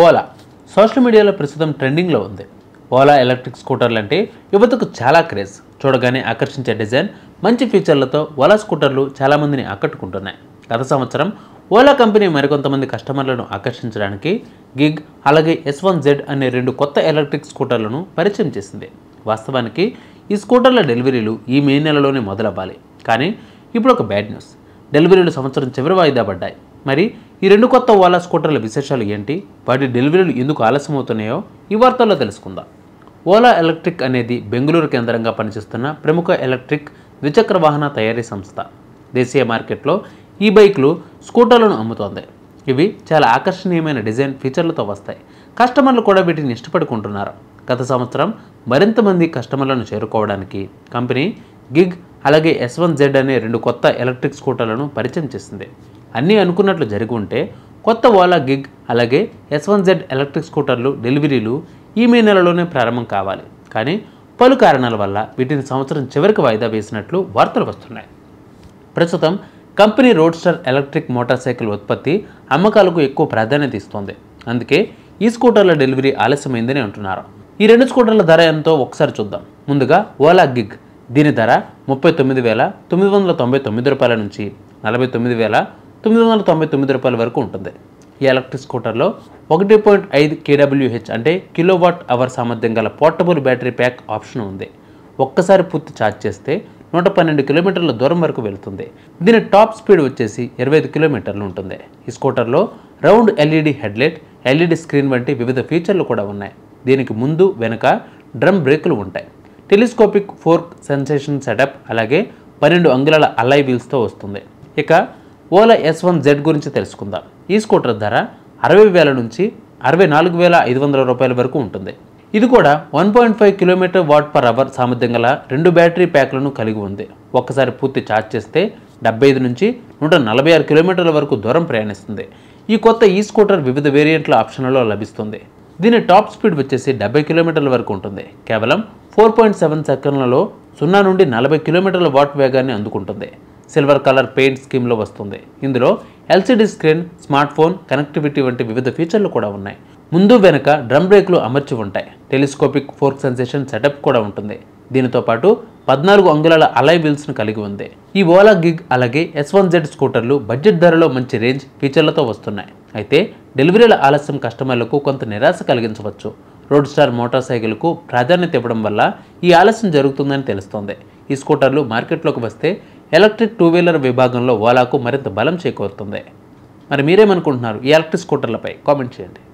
Ola social మీడియాలో ప్రస్తుతం ట్రెండింగ్లో ఉంది. ఓలా ఎలక్ట్రిక్ స్కూటర్లు అంటే యువతకు చాలా క్రేజ్. చూడగానే ఆకర్షించే డిజైన్, మంచి ఫీచర్లతో ఓలా స్కూటర్లు చాలామందిని ఆకట్టుకుంటున్నాయి. గత సంవత్సరం ఓలా కంపెనీ మరికొంతమంది కస్టమర్లను ఆకర్షించడానికి గిగ్ అలాగే S1Z అనే 2 కొత్త ఎలక్ట్రిక్ స్కూటర్లను పరిచయం చేసింది. వాస్తవానికి ఈ స్కూటర్ల డెలివరీలు ఈ మే నెలలోనే మొదలవ్వాలి. కానీ ఇప్పుడు ఒక బ్యాడ్ న్యూస్, డెలివరీలు సంవత్సరం చివరి వాయిదా పడ్డాయి. మరి ఈ 2 కొత్త ఓలా స్కూటర్ల విశేషాలు ఏంటి, వాటి డెలివరీలు ఎందుకు ఆలస్యం అవుతున్నాయో ఈ వార్తల్లో తెలుసుకుందాం. ఓలా ఎలక్ట్రిక్ అనేది బెంగళూరు కేంద్రంగా పనిచేస్తున్న ప్రముఖ ఎలక్ట్రిక్ ద్విచక్ర వాహన తయారీ సంస్థ. దేశీయ మార్కెట్లో ఈ బైక్లు, స్కూటర్లను అమ్ముతోంది. ఇవి చాలా ఆకర్షణీయమైన డిజైన్ ఫీచర్లతో వస్తాయి. కస్టమర్లు కూడా వీటిని ఇష్టపడుకుంటున్నారు. గత సంవత్సరం మరింత మంది కస్టమర్లను చేరుకోవడానికి కంపెనీ గిగ్ అలాగే S1Z అనే 2 కొత్త ఎలక్ట్రిక్ స్కూటర్లను పరిచయం చేసింది. అన్నీ అనుకున్నట్లు జరిగి ఉంటే కొత్త ఓలా గిగ్ అలాగే S1Z ఎలక్ట్రిక్ స్కూటర్లు డెలివరీలు ఈ మే నెలలోనే ప్రారంభం కావాలి. కానీ పలు కారణాల వల్ల వీటిని సంవత్సరం చివరికి వాయిదా వేసినట్లు వార్తలు వస్తున్నాయి. ప్రస్తుతం company roadster electric motor cycle ఉత్పత్తి, అమ్మకాలకు ఎక్కువ ప్రాధాన్యత ఇస్తోంది. అందుకే ఈ స్కూటర్ల డెలివరీ ఆలస్యమైందని అంటున్నారు. ఈ 2 స్కూటర్ల ధర ఎంతో ఒకసారి చూద్దాం. ముందుగా ఓలా గిగ్, దీని ధర 39,999 రూపాయల నుంచి 49,999 రూపాయల వరకు ఉంటుంది. ఈ ఎలక్ట్రిక్ స్కూటర్లో 1.5 kWh అంటే కిలోవాట్ అవర్ సామర్థ్యం గల పోర్టబుల్ బ్యాటరీ ప్యాక్ ఆప్షన్ ఉంది. ఒక్కసారి పూర్తి ఛార్జ్ చేస్తే 112 కిలోమీటర్ల దూరం వరకు వెళుతుంది. దీని టాప్ స్పీడ్ వచ్చేసి 25 కిలోమీటర్లు ఉంటుంది. ఈ స్కూటర్లో round LED headlight, LED screen వంటి వివిధ ఫీచర్లు కూడా ఉన్నాయి. దీనికి ముందు వెనుక డ్రమ్ బ్రేకులు ఉంటాయి. టెలిస్కోపిక్ ఫోర్క్ సెన్సేషన్ సెటప్ అలాగే 12 అంగుళాల అలాయ్ వీల్స్తో వస్తుంది. ఇక ఓలా S1Z గురించి తెలుసుకుందాం. ఈ స్కూటర్ ధర 60,000 నుంచి 64,500 రూపాయల వరకు ఉంటుంది. ఇది కూడా 1.5 కిలోమీటర్ వాట్ పర్ అవర్ సామర్థ్యం గల 2 బ్యాటరీ ప్యాక్లను కలిగి ఉంది. ఒక్కసారి పూర్తి ఛార్జ్ చేస్తే 75 నుంచి 146 కిలోమీటర్ల వరకు దూరం ప్రయాణిస్తుంది. ఈ కొత్త స్కూటర్ వివిధ వేరియంట్ల ఆప్షన్లలో లభిస్తుంది. దీని టాప్ స్పీడ్ వచ్చేసి 70 కిలోమీటర్ల వరకు ఉంటుంది. కేవలం 4.7 సెకండ్లలో 0 నుండి 40 కిలోమీటర్ల వాట్ వేగాన్ని అందుకుంటుంది. సిల్వర్ కలర్ పెయింట్ స్కీమ్లో వస్తుంది. ఇందులో LCD screen, smart phone connectivity వంటి వివిధ ఫీచర్లు కూడా ఉన్నాయి. ముందు వెనుక డ్రమ్ బ్రేక్లు అమర్చి ఉంటాయి. టెలిస్కోపిక్ ఫోర్క్ సెన్సేషన్ సెటప్ కూడా ఉంటుంది. దీనితో పాటు 14 అంగుళాల అలాయ్ వీల్స్ను కలిగి ఉంది. ఈ ఓలా గిగ్ అలాగే S1Z స్కూటర్లు బడ్జెట్ ధరలో మంచి రేంజ్ ఫీచర్లతో వస్తున్నాయి. అయితే డెలివరీల ఆలస్యం కస్టమర్లకు కొంత నిరాశ కలిగించవచ్చు. రోడ్ స్టార్ మోటార్ సైకిల్కు ప్రాధాన్యత ఇవ్వడం వల్ల ఈ ఆలస్యం జరుగుతుందని తెలుస్తోంది. ఈ స్కూటర్లు మార్కెట్లోకి వస్తే ఎలక్ట్రిక్ 2 వీలర్ విభాగంలో ఓలాకు మరింత బలం చేకూరుతుంది. మరి మీరేమనుకుంటున్నారు ఈ ఎలక్ట్రిక్ స్కూటర్లపై? కామెంట్ చేయండి.